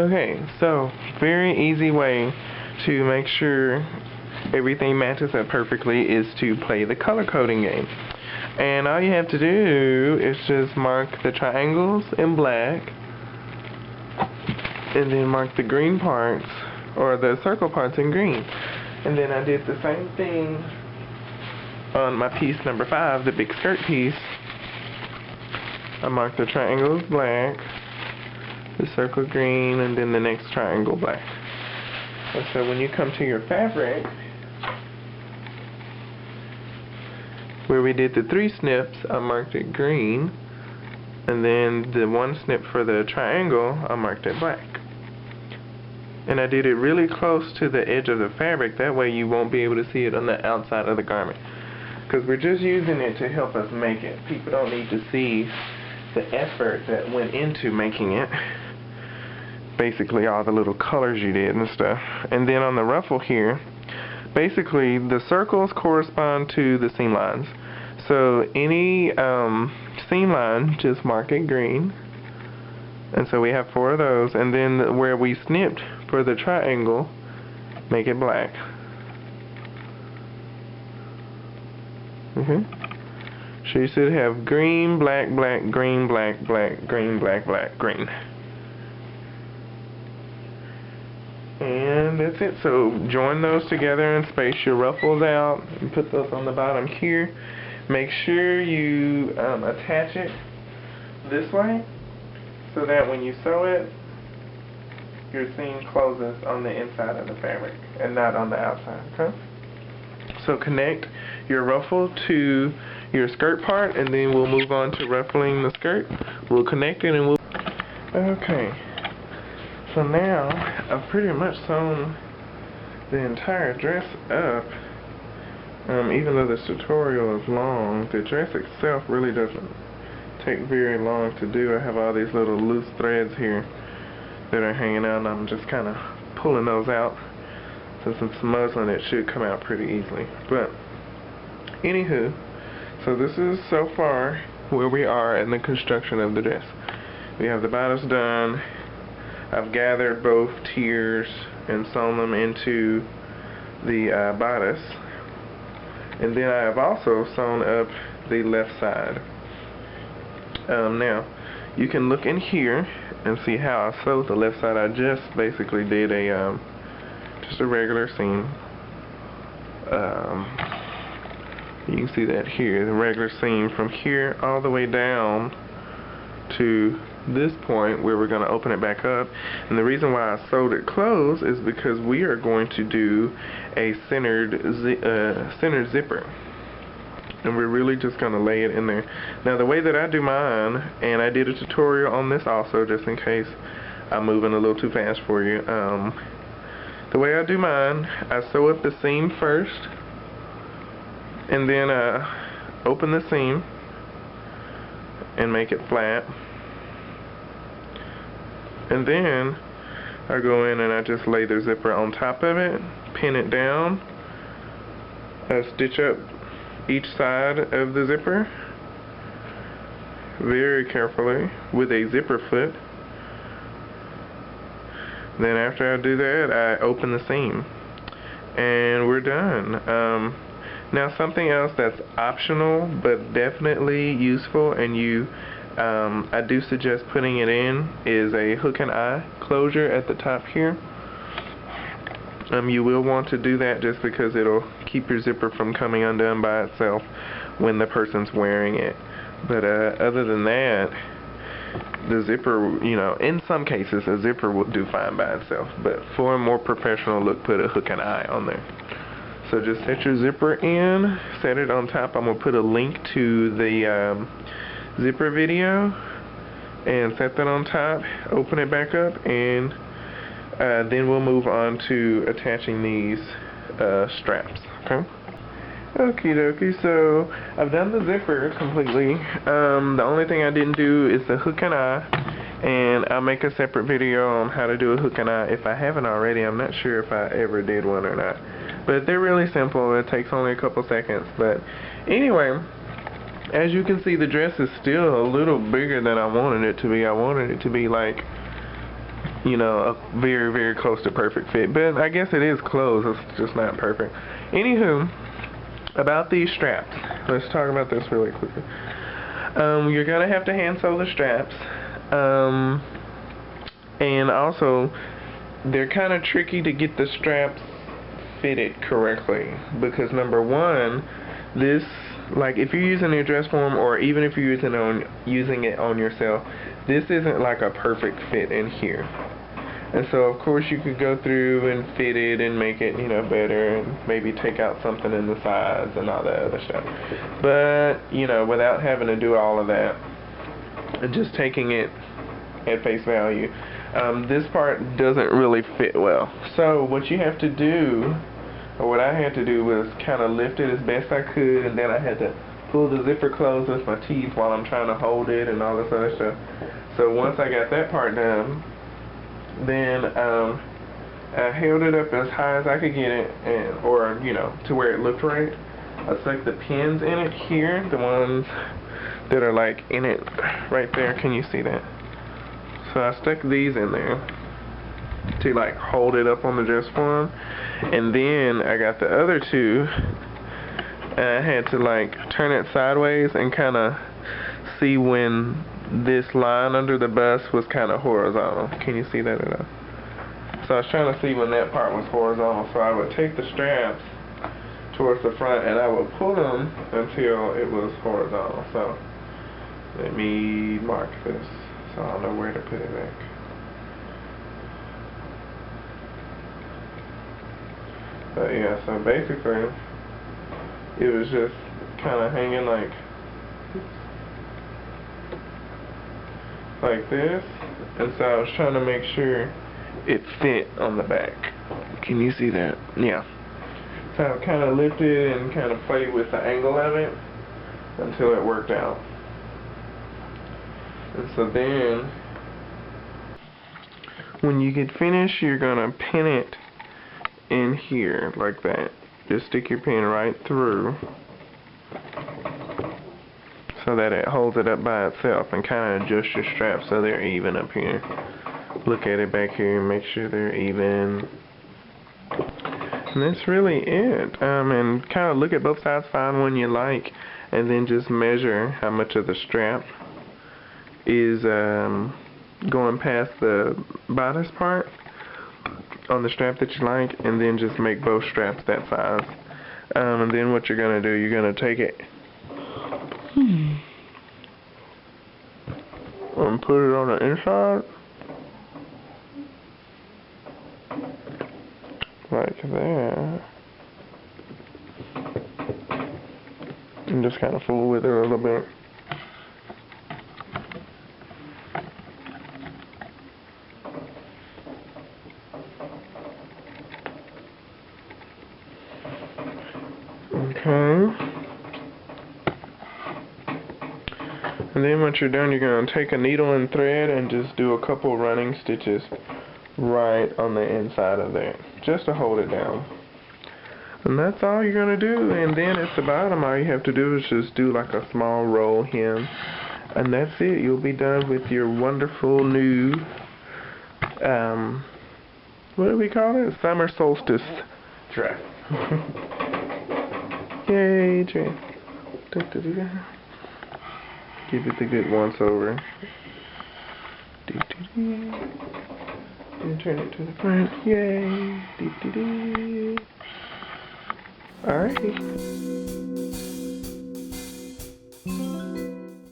Okay, so very easy way to make sure everything matches up perfectly is to play the color coding game. And all you have to do is just mark the triangles in black and then mark the green parts or the circle parts in green. And then I did the same thing on my piece number 5, the big skirt piece. I marked the triangles black, the circle green, and then the next triangle black. And so when you come to your fabric, where we did the 3 snips, I marked it green, and then the 1 snip for the triangle, I marked it black. And I did it really close to the edge of the fabric, that way you won't be able to see it on the outside of the garment. Because we're just using it to help us make it. People don't need to see the effort that went into making it. Basically all the little colors you did and stuff. And then on the ruffle here, basically the circles correspond to the seam lines. So any seam line, just mark it green. And so we have 4 of those. And then where we snipped for the triangle, make it black. Okay. So you should have green, black, black, green, black, black, green, black, black, green. And that's it. So join those together and space your ruffles out and put those on the bottom here. Make sure you attach it this way so that when you sew it, your seam closes on the inside of the fabric and not on the outside, okay? So connect your ruffle to your skirt part, and then we'll move on to ruffling the skirt. We'll connect it and we'll... Okay. So now, I've pretty much sewn the entire dress up. Even though this tutorial is long, the dress itself really doesn't take very long to do. I have all these little loose threads here that are hanging out, and I'm just kind of pulling those out. Since it's muslin, it should come out pretty easily. But, anywho, so this is so far where we are in the construction of the dress. We have the bodice done. I've gathered both tiers and sewn them into the bodice. And then I have also sewn up the left side. Now, you can look in here and see how I sewed the left side. I just basically did a just a regular seam. You can see that here, the regular seam from here all the way down to this point where we're going to open it back up. And the reason why I sewed it closed is because we are going to do a centered zipper. And we're really just going to lay it in there. Now the way that I do mine, and I did a tutorial on this also just in case I'm moving a little too fast for you. The way I do mine, I sew up the seam first, and then open the seam and make it flat. And then I go in and I just lay the zipper on top of it, pin it down, stitch up each side of the zipper very carefully with a zipper foot. Then after I do that, I open the seam and we're done. Now something else that's optional but definitely useful, and I do suggest putting it in, is a hook and eye closure at the top here. You will want to do that just because it'll keep your zipper from coming undone by itself when the person's wearing it. But other than that, the zipper, you know, in some cases a zipper will do fine by itself, but for a more professional look, put a hook and eye on there. So just set your zipper in, set it on top. I'm going to put a link to the zipper video and set that on top, open it back up, and then we'll move on to attaching these straps, okay? Okie dokie, so I've done the zipper completely. The only thing I didn't do is the hook and eye, and I'll make a separate video on how to do a hook and eye if I haven't already. I'm not sure if I ever did one or not, but they're really simple. It takes only a couple seconds. But anyway, as you can see, the dress is still a little bigger than I wanted it to be. I wanted it to be like, you know, a very, very close to perfect fit. But I guess it is close, it's just not perfect. Anywho, about these straps. Let's talk about this really quickly. You're going to have to hand sew the straps. And also, they're kind of tricky to get the straps fitted correctly. Because number one, this, like if you're using your dress form, or even if you're using it on yourself, this isn't like a perfect fit in here. And so of course you could go through and fit it and make it, you know, better, and maybe take out something in the sides and all that other stuff. But, you know, without having to do all of that, and just taking it at face value, this part doesn't really fit well. So what you have to do, or what I had to do, was kind of lift it as best I could, and then I had to pull the zipper closed with my teeth while I'm trying to hold it and all this other stuff. So once I got that part done, then I held it up as high as I could get it, and, or, you know, to where it looked right. I stuck the pins in it here, the ones that are like in it right there. Can you see that? So I stuck these in there to like hold it up on the dress form, and then I got the other two, and I had to like turn it sideways and kind of see when this line under the bust was kind of horizontal. Can you see that at all? So I was trying to see when that part was horizontal, so I would take the straps towards the front and I would pull them until it was horizontal. So let me mark this so I know where to put it back. But yeah, so basically it was just kind of hanging like this, and so I was trying to make sure it fit on the back. Can you see that? Yeah. So I kind of lifted and kind of played with the angle of it until it worked out. And so then, when you get finished, you're gonna pin it in here like that. Just stick your pin right through, so that it holds it up by itself, and kind of adjust your straps so they're even up here. Look at it back here and make sure they're even. And that's really it. And kind of look at both sides, find one you like, and then just measure how much of the strap is going past the bodice part on the strap that you like, and then just make both straps that size. And then what you're going to do, you're going to take it and put it on the inside like that, and just kind of fool with it a little bit. Okay. And then once you're done, you're going to take a needle and thread and just do a couple running stitches right on the inside of that, just to hold it down. And that's all you're going to do. And then at the bottom, all you have to do is just do like a small roll hem. And that's it. You'll be done with your wonderful new, what do we call it? Summer Solstice dress. Yay, Jay. Give it the good once over. And turn it to the front. Yay. Alright.